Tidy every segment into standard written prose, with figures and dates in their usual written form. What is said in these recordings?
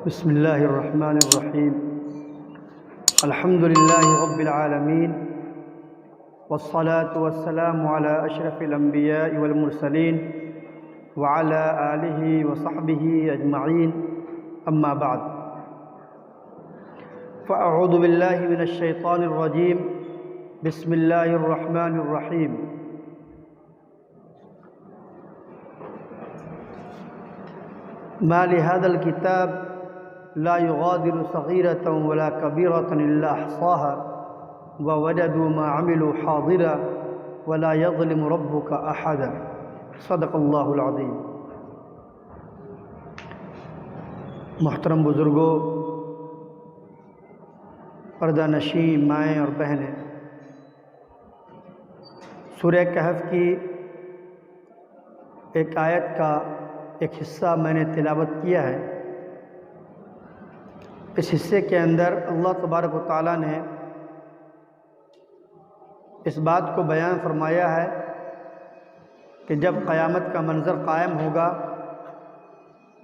بسم الله الرحمن الرحيم. الحمد لله رب العالمين، والصلاة والسلام على أشرف الأنبياء والمرسلين وعلى آله وصحبه أجمعين، أما بعد، فأعوذ بالله من الشيطان الرجيم. بسم الله الرحمن الرحيم. ما لهذا الكتاب لا يغادر صغيرة ولا كبيرة إلا أحصاها ووجدوا ما عملوا حاضرا ولا يظلم ربك أحدا. صدق اللہ العظیم. محترم بزرگوں، پردہ نشین مائیں اور بہنیں، سورہ کہف کی ایک آیت کا ایک حصہ میں نے تلاوت کیا ہے. اس حصے کے اندر اللہ تبارک و تعالیٰ نے اس بات کو بیان فرمایا ہے کہ جب قیامت کا منظر قائم ہوگا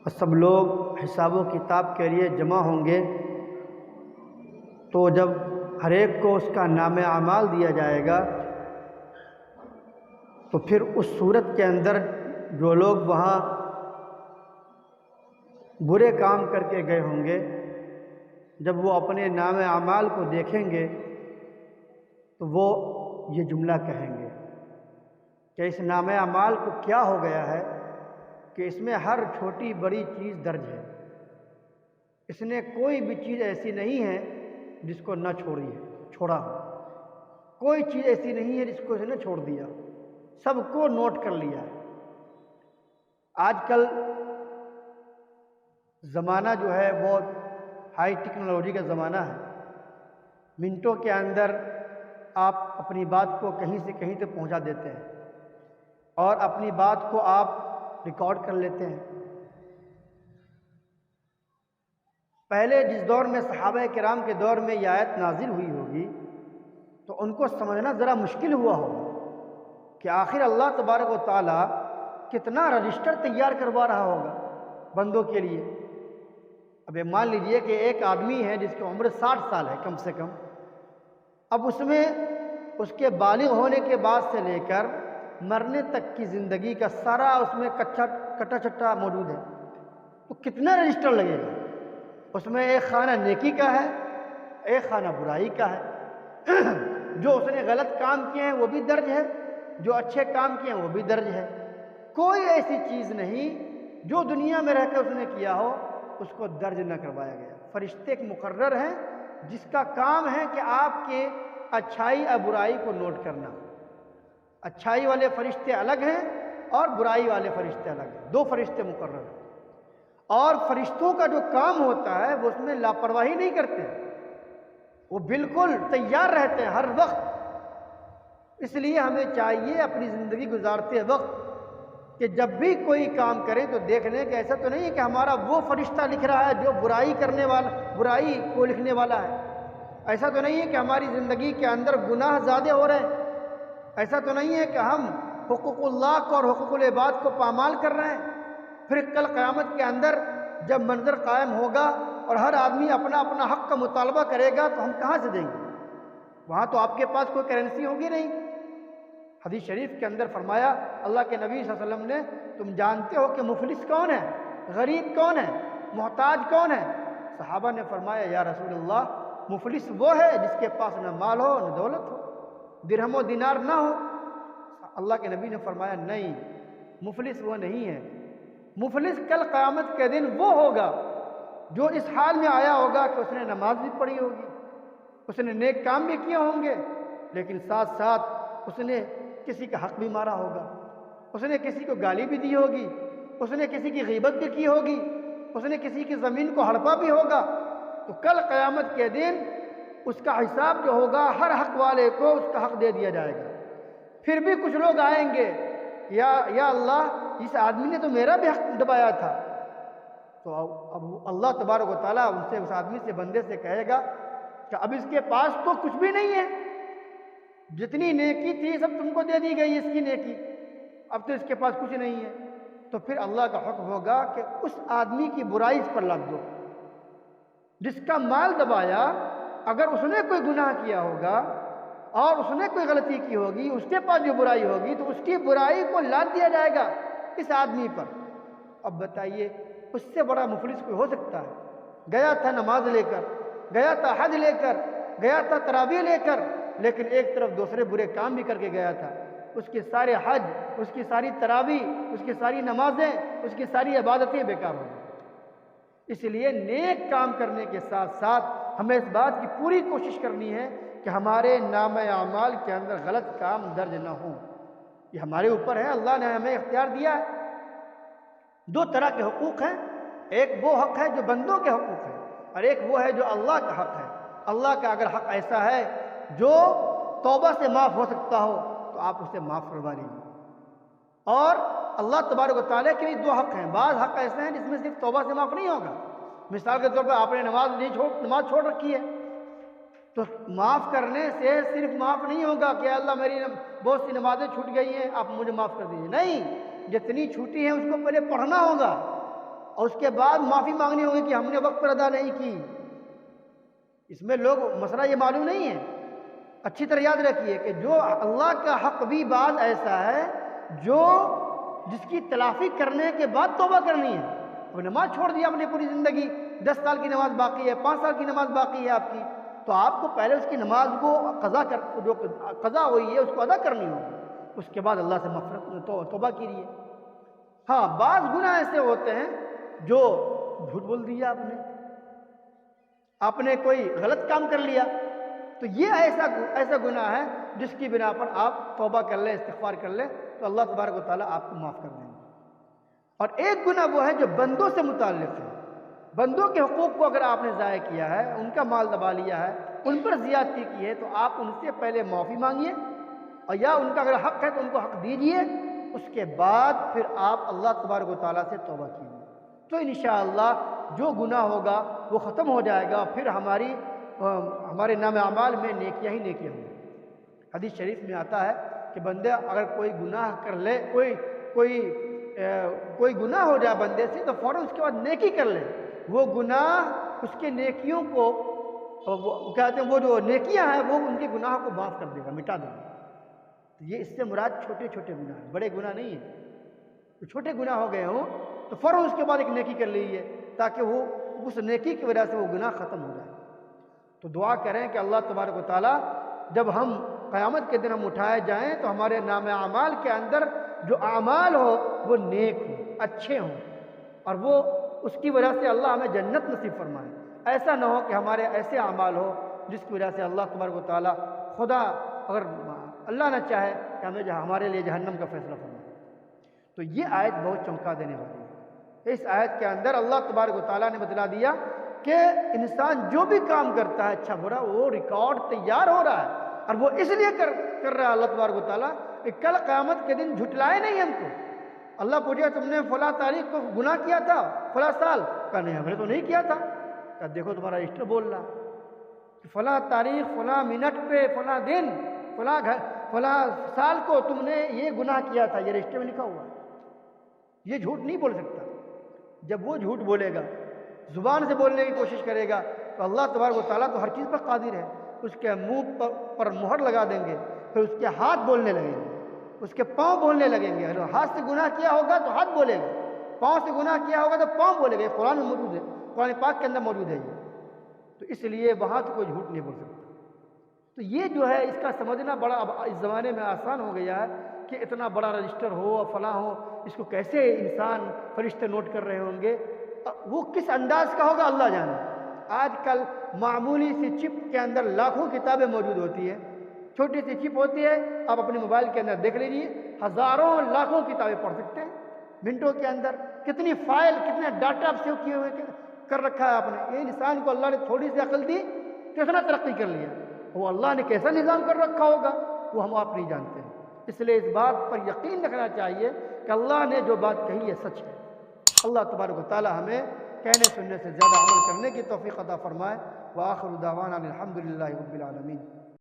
اور سب لوگ حساب و کتاب کے لیے جمع ہوں گے، تو جب ہر ایک کو اس کا نام اعمال دیا جائے گا تو پھر اس صورت کے اندر جو لوگ وہاں برے کام کر کے گئے ہوں گے، جب وہ اپنے نام اعمال کو دیکھیں گے تو وہ یہ جملہ کہیں گے کہ اس نام اعمال کو کیا ہو گیا ہے کہ اس میں ہر چھوٹی بڑی چیز درج ہے. اس نے کوئی بھی چیز ایسی نہیں ہے جس کو نہ چھوڑا ہو. کوئی چیز ایسی نہیں ہے جس کو اس نے چھوڑ دیا، سب کو نوٹ کر لیا ہے. آج کل زمانہ جو ہے وہ ہائی ٹیکنالوجی کا زمانہ ہے. منٹوں کے اندر آپ اپنی بات کو کہیں سے کہیں تک پہنچا دیتے ہیں اور اپنی بات کو آپ ریکارڈ کر لیتے ہیں. پہلے جس دور میں صحابہ کرام کے دور میں یہ آیت نازل ہوئی ہوگی تو ان کو سمجھنا ذرا مشکل ہوا ہوگا کہ آخر اللہ تبارک و تعالیٰ کتنا رجسٹر تیار کروا رہا ہوگا بندوں کے لیے. اب یہ مان لیجئے کہ ایک آدمی ہے جس کی عمر 60 سال ہے کم سے کم. اب اس میں اس کے بالغ ہونے کے بعد سے لے کر مرنے تک کی زندگی کا سارا اس میں کٹا چٹا موجود ہے. تو کتنا رجسٹر لگے گا؟ اس میں ایک خانہ نیکی کا ہے، ایک خانہ برائی کا ہے. جو اس نے غلط کام کیے ہیں وہ بھی درج ہے، جو اچھے کام کیے ہیں وہ بھی درج ہے. کوئی ایسی چیز نہیں جو دنیا میں رہ کر اس نے کیا ہو اس کو درج نہ کروایا گیا. فرشتے ایک مقرر ہیں جس کا کام ہے کہ آپ کے اچھائی اور برائی کو نوٹ کرنا. اچھائی والے فرشتے الگ ہیں اور برائی والے فرشتے الگ ہیں. دو فرشتے مقرر ہیں اور فرشتوں کا جو کام ہوتا ہے وہ اس میں لاپرواہی نہیں کرتے، وہ بالکل تیار رہتے ہیں ہر وقت. اس لیے ہمیں چاہیے اپنی زندگی گزارتے وقت کہ جب بھی کوئی کام کریں تو دیکھ لیں کہ ایسا تو نہیں ہے کہ ہمارا وہ فرشتہ لکھ رہا ہے جو برائی کرنے والا، برائی کو لکھنے والا ہے. ایسا تو نہیں ہے کہ ہماری زندگی کے اندر گناہ زیادہ ہو رہے ہیں. ایسا تو نہیں ہے کہ ہم حقوق اللہ کو اور حقوق العباد کو پامال کر رہے ہیں. پھر کل قیامت کے اندر جب منظر قائم ہوگا اور ہر آدمی اپنا اپنا حق کا مطالبہ کرے گا تو ہم کہاں سے دیں گے؟ وہاں تو آپ کے پاس کوئی کرنسی ہوگی نہیں. حدیث شریف کے اندر فرمایا اللہ کے نبی صلی اللہ علیہ وسلم نے، تم جانتے ہو کہ مفلس کون ہے، غریب کون ہے، محتاج کون ہے؟ صحابہ نے فرمایا یا رسول اللہ، مفلس وہ ہے جس کے پاس نہ مال ہو نہ دولت ہو، درہم و دینار نہ ہو. اللہ کے نبی نے فرمایا نہیں، مفلس وہ نہیں ہے. مفلس کل قیامت کے دن وہ ہوگا جو اس حال میں آیا ہوگا کہ اس نے نماز بھی پڑھی ہوگی، اس نے نیک کام بھی کیے ہوں گے، لیکن ساتھ ساتھ اس نے کسی کا حق بھی مارا ہوگا، اس نے کسی کو گالی بھی دی ہوگی، اس نے کسی کی غیبت بھی کی ہوگی، اس نے کسی کی زمین کو ہڑپا بھی ہوگا. تو کل قیامت کے دن اس کا حساب جو ہوگا ہر حق والے کو اس کا حق دے دیا جائے گا. پھر بھی کچھ لوگ آئیں گے، یا اللہ اس آدمی نے تو میرا بھی حق دبایا تھا. تو اب اللہ تبارک و تعالیٰ ان سے، اس آدمی سے، بندے سے کہے گا کہ اب اس کے پاس تو کچھ بھی نہیں ہے، جتنی نیکی تھی سب تم کو دے دی گئی اس کی نیکی، اب تو اس کے پاس کچھ نہیں ہے. تو پھر اللہ کا حکم ہوگا کہ اس آدمی کی برائی اس پر لاد دو. جس کا مال دبایا، اگر اس نے کوئی گناہ کیا ہوگا اور اس نے کوئی غلطی کی ہوگی، اس کے پاس جو برائی ہوگی تو اس کی برائی کو لاد دیا جائے گا اس آدمی پر۔ اب بتائیے اس سے بڑا مفلس کوئی ہو سکتا ہے؟ گیا تھا نماز لے کر، گیا تھا حج لے کر، گیا تھا تراویح لے کر، لیکن ایک طرف دوسرے برے کام بھی کر کے گیا تھا۔ اس کے سارے حج، اس کی ساری تراویح، اس کی ساری نمازیں، اس کی ساری عبادتیں بیکار ہو گئی۔ اس لیے نیک کام کرنے کے ساتھ ساتھ ہمیں اس بات کی پوری کوشش کرنی ہے کہ ہمارے نام اعمال کے اندر غلط کام درج نہ ہوں۔ یہ ہمارے اوپر ہے، اللہ نے ہمیں اختیار دیا ہے۔ دو طرح کے حقوق ہیں، ایک وہ حق ہے جو بندوں کے حقوق ہیں، اور ایک وہ ہے جو اللہ کا حق ہے۔ اللہ کا اگر حق ایسا ہے جو توبہ سے معاف ہو سکتا ہو تو آپ اسے معاف کروا لیجیے۔ اور اللہ تبارک و تعالیٰ کے بھی دو حق ہیں، بعض حق ایسے ہیں جس میں صرف توبہ سے معاف نہیں ہوگا۔ مثال کے طور پر آپ نے نماز چھوڑ رکھی ہے تو معاف کرنے سے صرف معاف نہیں ہوگا کہ اللہ میری بہت سی نمازیں چھوٹ گئی ہیں آپ مجھے معاف کر دیجیے، نہیں، جتنی چھوٹی ہیں اس کو پہلے پڑھنا ہوگا اور اس کے بعد معافی مانگنی ہوگی کہ ہم نے وقت پر ادا نہیں کی۔ اس میں لوگ مسئلہ یہ معلوم نہیں ہے، اچھی طرح یاد رکھیے کہ جو اللہ کا حق بھی بعض ایسا ہے جو جس کی تلافی کرنے کے بعد توبہ کرنی ہے۔ اب نماز چھوڑ دیا اپنی پوری زندگی، 10 سال کی نماز باقی ہے، 5 سال کی نماز باقی ہے آپ کی، تو آپ کو پہلے اس کی نماز کو جو قضا ہوئی ہے اس کو ادا کرنی ہوگی، اس کے بعد اللہ سے مغفرت توبہ کیجیے۔ ہاں بعض گناہ ایسے ہوتے ہیں جو جھوٹ بول دیا آپ نے کوئی غلط کام کر لیا، تو یہ ایسا گناہ ہے جس کی بنا پر آپ توبہ کر لیں، استغفار کر لیں تو اللہ تبارک و تعالیٰ آپ کو معاف کر دیں گے۔ اور ایک گناہ وہ ہے جو بندوں سے متعلق ہے، بندوں کے حقوق کو اگر آپ نے ضائع کیا ہے، ان کا مال دبا لیا ہے، ان پر زیادتی کی ہے، تو آپ ان سے پہلے معافی مانگیے، اور یا ان کا اگر حق ہے تو ان کو حق دیجیے، اس کے بعد پھر آپ اللہ تبارک و تعالیٰ سے توبہ کیجیے، تو انشاءاللہ جو گناہ ہوگا وہ ختم ہو جائے گا، پھر ہمارے نام اعمال میں نیکیاں ہی نیکیاں ہوں گی۔ حدیث شریف میں آتا ہے کہ بندہ اگر کوئی گناہ کر لے، کوئی گناہ ہو جائے بندے سے تو فوراً اس کے بعد نیکی کر لے، وہ گناہ اس کے نیکیوں کو کہتے ہیں، وہ جو نیکیاں ہیں وہ ان کے گناہ کو معاف کر دے گا، مٹا دے گا۔ تو یہ اس سے مراد چھوٹے چھوٹے گناہ ہیں، بڑے گناہ نہیں ہیں۔ تو چھوٹے گناہ ہو گئے ہوں تو فوراً اس کے بعد ایک نیکی کر لیجیے تاکہ وہ اس نیکی کی وجہ سے وہ گناہ ختم ہو جائے۔ تو دعا کریں کہ اللہ تبارک و تعالیٰ جب ہم قیامت کے دن ہم اٹھائے جائیں تو ہمارے نام اعمال کے اندر جو اعمال ہو وہ نیک ہوں، اچھے ہوں، اور وہ اس کی وجہ سے اللہ ہمیں جنت نصیب فرمائے۔ ایسا نہ ہو کہ ہمارے ایسے اعمال ہو جس کی وجہ سے اللہ تبارک و تعالیٰ خدا اگر اللہ نہ چاہے کہ ہمیں ہمارے لیے جہنم کا فیصلہ فرمائے۔ تو یہ آیت بہت چونکا دینے والی ہے۔ اس آیت کے اندر اللہ تبارک و تعالیٰ نے بتلا دیا کہ انسان جو بھی کام کرتا ہے اچھا برا، وہ ریکارڈ تیار ہو رہا ہے، اور وہ اس لیے کر رہا ہے اللہ تبارک و تعالیٰ کہ کل قیامت کے دن جھٹلائے نہیں ہم کو۔ اللہ پوچھے تم نے فلاں تاریخ کو گناہ کیا تھا فلاں سال؟ کہا نہیں ہم نے تو نہیں کیا تھا۔ کہا دیکھو تمہارا رجسٹر بول رہا کہ فلاں تاریخ فلاں منٹ پہ فلاں دن فلاں سال کو تم نے یہ گناہ کیا تھا، یہ رجسٹر میں لکھا ہوا ہے۔ یہ جھوٹ نہیں بول سکتا۔ جب وہ جھوٹ بولے گا، زبان سے بولنے کی کوشش کرے گا، تو اللہ تبارک و تعالیٰ تو ہر چیز پر قادر ہے، اس کے منہ پر مہر لگا دیں گے، پھر اس کے ہاتھ بولنے لگیں گے، اس کے پاؤں بولنے لگیں گے۔ اگر ہاتھ سے گناہ کیا ہوگا تو ہاتھ بولے گا، پاؤں سے گناہ کیا ہوگا تو پاؤں بولے گا۔ یہ قرآن میں موجود ہے، قرآن پاک کے اندر موجود ہے یہ، تو اس لیے وہاں تو کوئی جھوٹ نہیں بول سکتا۔ تو یہ جو ہے اس کا سمجھنا بڑا اب اس زمانے میں آسان ہو گیا ہے کہ اتنا بڑا رجسٹر ہو اور فلاں ہو، اس کو کیسے انسان فرشتے نوٹ کر رہے ہوں گے، وہ کس انداز کا ہوگا اللہ جانے۔ آج کل معمولی سی چپ کے اندر لاکھوں کتابیں موجود ہوتی ہیں، چھوٹی سی چپ ہوتی ہے، آپ اپنے موبائل کے اندر دیکھ لیجیے، ہزاروں لاکھوں کتابیں پڑھ سکتے ہیں منٹوں کے اندر۔ کتنی فائل، کتنے ڈاٹا سیو کیے ہوئے کر رکھا ہے آپ نے۔ یہ انسان کو اللہ نے تھوڑی سی عقل دی، کتنا ترقی کر لیا، وہ اللہ نے کیسا نظام کر رکھا ہوگا وہ ہم آپ نہیں جانتے ہیں۔ اس لیے اس بات پر یقین رکھنا چاہیے کہ اللہ نے جو بات کہی ہے سچ ہے۔ اللہ تبارک و تعالی ہمیں کہنے سننے سے زیادہ عمل کرنے کی توفیق عطا فرمائے۔ وآخر دعوانا الحمد للہ رب العالمین۔